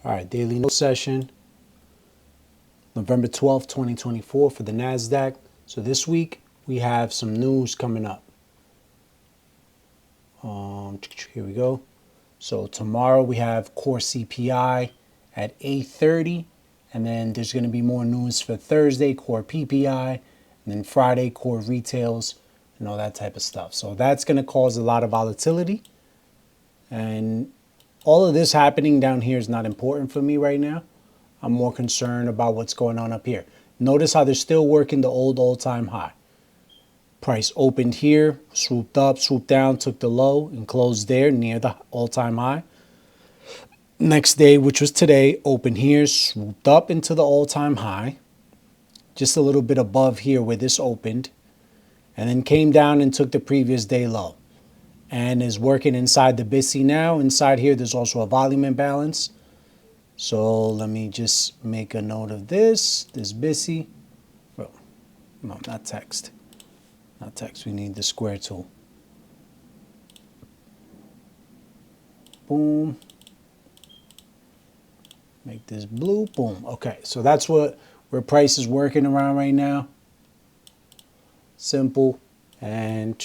All right, daily news session, November 12th, 2024 for the Nasdaq. So this week we have some news coming up. Here we go. So tomorrow we have core CPI at 8:30, and then there's going to be more news for Thursday, core PPI, and then Friday, core retails, and all that type of stuff. So that's going to cause a lot of volatility, and all of this happening down here is not important for me right now. I'm more concerned about what's going on up here. Notice how they're still working the old all-time high. Price opened here, swooped up, swooped down, took the low, and closed there near the all-time high. Next day, which was today, opened here, swooped up into the all-time high, just a little bit above here where this opened, and then came down and took the previous day low, and is working inside the BISI now. Inside here, there's also a volume imbalance. So let me just make a note of this BISI. Well, no, not text. Not text, we need the square tool. Boom. Make this blue, boom. Okay, so that's where price is working around right now. Simple. And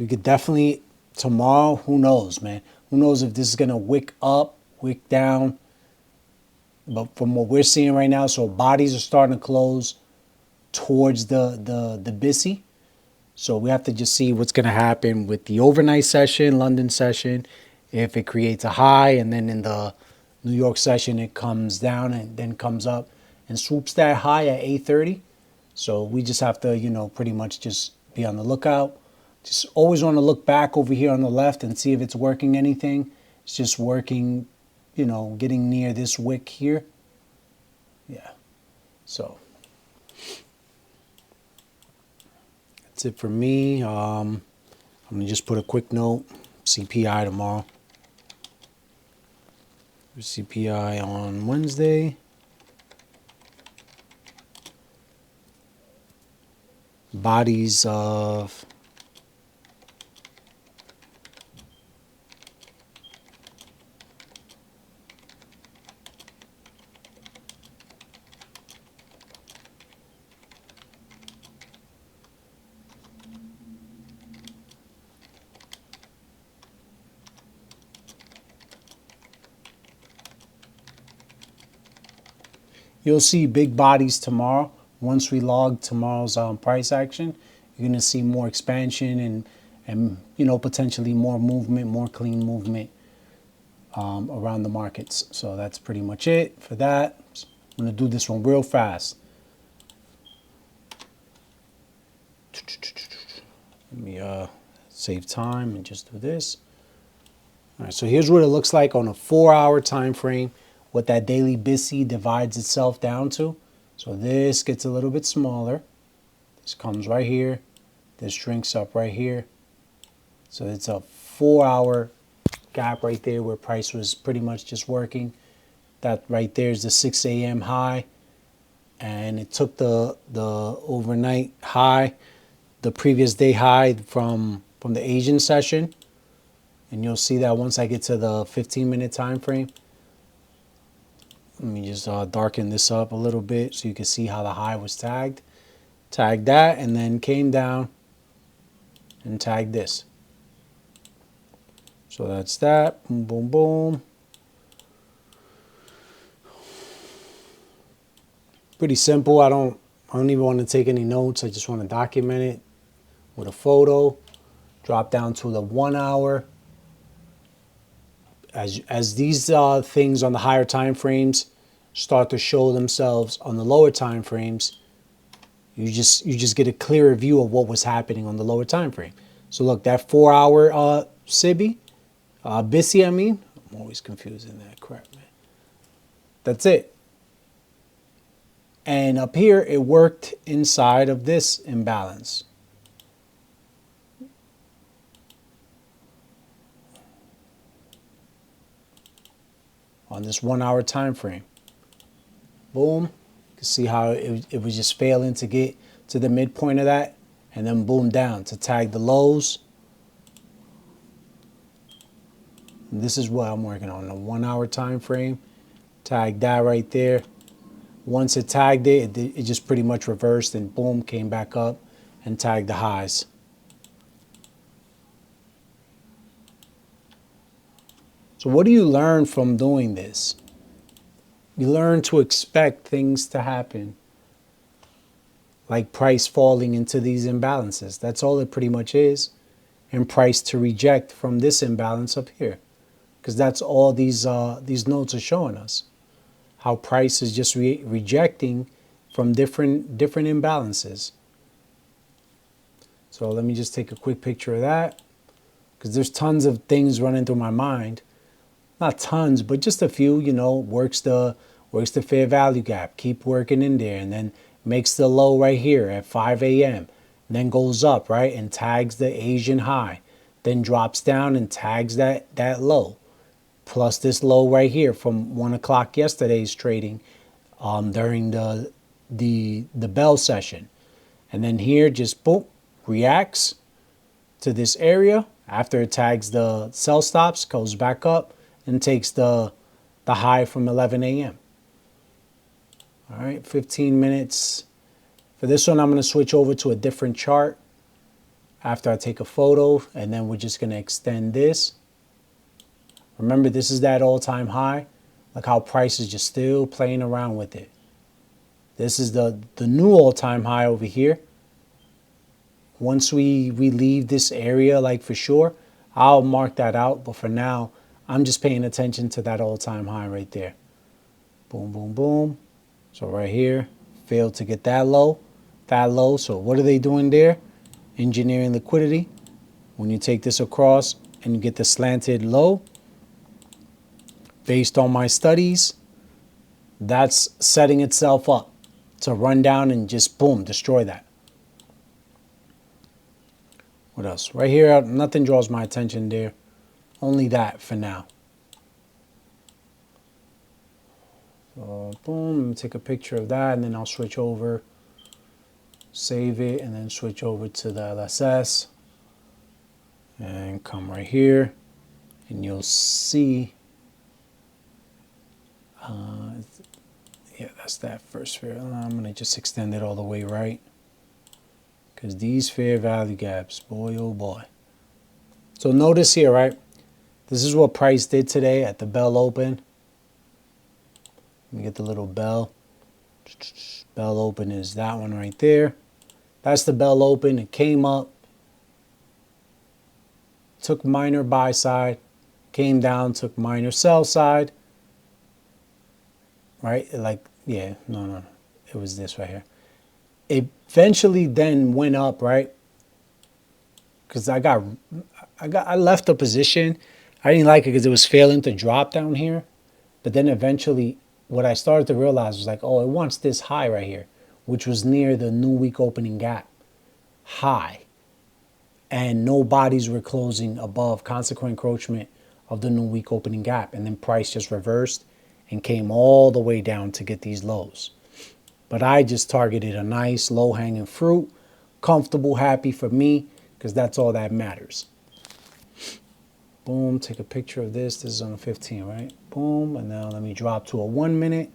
we could definitely, tomorrow, who knows, man? Who knows if this is gonna wick up, wick down. But from what we're seeing right now, so bodies are starting to close towards the BISI. So we have to just see what's going to happen with the overnight session, London session, if it creates a high, and then in the New York session it comes down and then comes up and swoops that high at 8:30. So we just have to, pretty much just be on the lookout. Just always want to look back over here on the left and see if it's working anything. It's just working, getting near this wick here. Yeah. So that's it for me. I'm going to just put a quick note. CPI tomorrow. CPI on Wednesday. Bodies of you'll see big bodies tomorrow. Once we log tomorrow's price action, you're going to see more expansion and potentially more movement, more clean movement around the markets. So that's pretty much it for that. I'm going to do this one real fast. Let me save time and just do this. All right, so here's what it looks like on a 4-hour time frame, what that daily BISI divides itself down to. So this gets a little bit smaller. This comes right here. This shrinks up right here. So it's a 4-hour gap right there where price was pretty much just working. That right there is the 6 a.m. high. And it took the overnight high, the previous day high from the Asian session. And you'll see that once I get to the 15-minute time frame. Let me just darken this up a little bit so you can see how the high was tagged. Tagged that and then came down and tagged this. So that's that. Boom, boom, boom. Pretty simple. I don't even want to take any notes. I just want to document it with a photo. Drop down to the 1 hour. As these things on the higher time frames start to show themselves on the lower time frames, you just get a clearer view of what was happening on the lower time frame. So look, that 4-hour BISI, I'm always confusing that crap, man. That's it. And up here, it worked inside of this imbalance. On this 1-hour time frame. Boom. You can see how it was just failing to get to the midpoint of that, and then boom down to tag the lows. And this is what I'm working on, the 1 hour time frame. Tag that right there. Once it tagged it just pretty much reversed and boom, came back up and tagged the highs. So what do you learn from doing this? You learn to expect things to happen, like price falling into these imbalances. That's all it pretty much is. And price to reject from this imbalance up here. Because that's all these notes are showing us. How price is just rejecting from different imbalances. So let me just take a quick picture of that. Because there's tons of things running through my mind. Not tons, but just a few, you know, works the fair value gap. Keep working in there, and then makes the low right here at 5 a.m. Then goes up, right, and tags the Asian high. Then drops down and tags that low. Plus this low right here from 1 o'clock yesterday's trading during the bell session. And then here just boom, reacts to this area after it tags the sell stops, goes back up and takes the high from 11 a.m. All right, 15 minutes. For this one, I'm going to switch over to a different chart after I take a photo, and then we're just going to extend this. Remember, this is that all-time high. Look how price is just still playing around with it. This is the new all-time high over here. Once we leave this area, like for sure, I'll mark that out. But for now, I'm just paying attention to that all-time high right there. Boom, boom, boom. So right here, failed to get that low. So what are they doing there? Engineering liquidity. When you take this across and you get the slanted low, based on my studies, that's setting itself up to run down and just boom, destroy that. What else? Right here, nothing draws my attention there. Only that for now. So boom, let me take a picture of that, and then I'll switch over, save it, and then switch over to the LSS and come right here, and you'll see yeah, that's that first fair. I'm going to just extend it all the way right, because these fair value gaps, boy oh boy. So notice here, right, this is what price did today at the bell open. Let me get the little bell. Bell open is that one right there. That's the bell open. It came up, took minor buy side, came down, took minor sell side. Right? Like, yeah, no. It was this right here. It eventually then went up, right? Because I left the position. I didn't like it because it was failing to drop down here. But then eventually what I started to realize was like, oh, it wants this high right here, which was near the new week opening gap high. And no bodies were closing above consequent encroachment of the new week opening gap. And then price just reversed and came all the way down to get these lows. But I just targeted a nice low-hanging fruit, comfortable, happy for me, because that's all that matters. Boom, take a picture of this. This is on 15, right? Boom, and now let me drop to a 1 minute,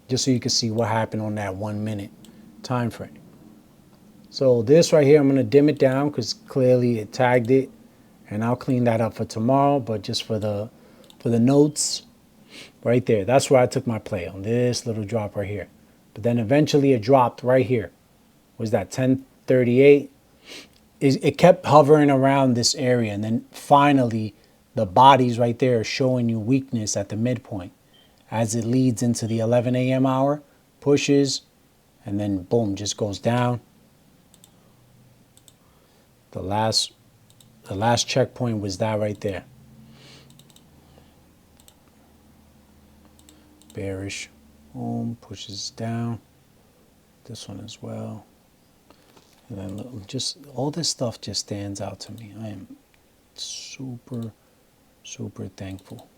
just so you can see what happened on that 1 minute time frame. So this right here, I'm going to dim it down because clearly it tagged it, and I'll clean that up for tomorrow. But just for the notes, right there, that's where I took my play on this little drop right here. But then eventually it dropped right here. Was that 1038? It kept hovering around this area, and then finally the bodies right there are showing you weakness at the midpoint as it leads into the 11 a.m. hour, pushes, and then boom, just goes down. The last checkpoint was that right there. Bearish, boom, pushes down. This one as well. And then just all this stuff just stands out to me. I am super, super thankful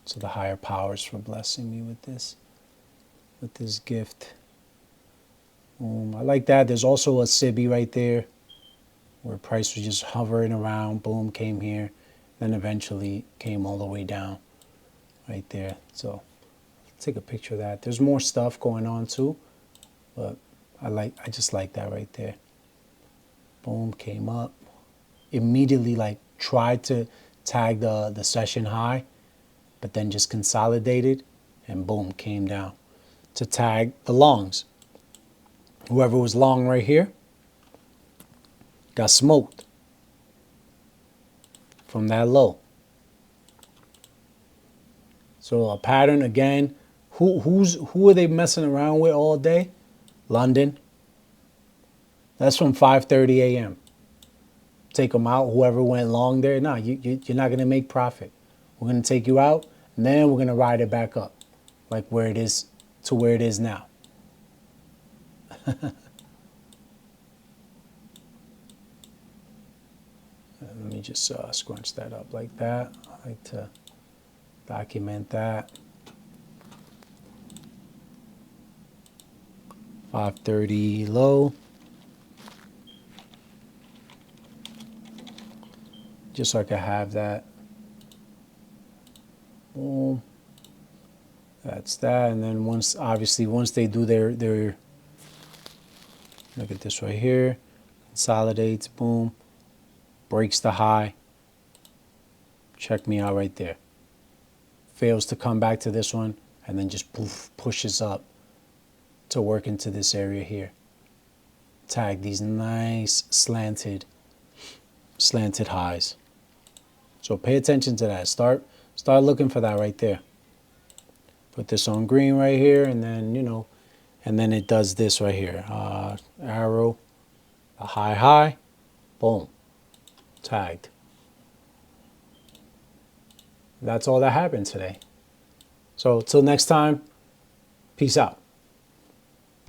to the higher powers for blessing me with this gift. I like that. There's also a SIBI right there. where price was just hovering around, boom, came here, then eventually came all the way down right there. So take a picture of that. There's more stuff going on too, but I just like that right there. Boom, came up, immediately like tried to tag the session high, but then just consolidated and boom, came down to tag the longs. Whoever was long right here got smoked from that low. So a pattern again. Who are they messing around with all day? London. That's from 5:30 a.m. Take them out. Whoever went long there, no, you're not gonna make profit. We're gonna take you out, and then we're gonna ride it back up, like where it is to where it is now. Let me just scrunch that up like that. I like to document that. 5:30 low. Just so I can have that. Boom. That's that. And then once they do their look at this right here, consolidates, boom, breaks the high. Check me out right there. Fails to come back to this one, and then just poof, pushes up to work into this area here. Tag these nice slanted highs. So pay attention to that. Start looking for that right there. Put this on green right here, and then and then it does this right here. Arrow, a high, boom, tagged. That's all that happened today. So till next time, peace out.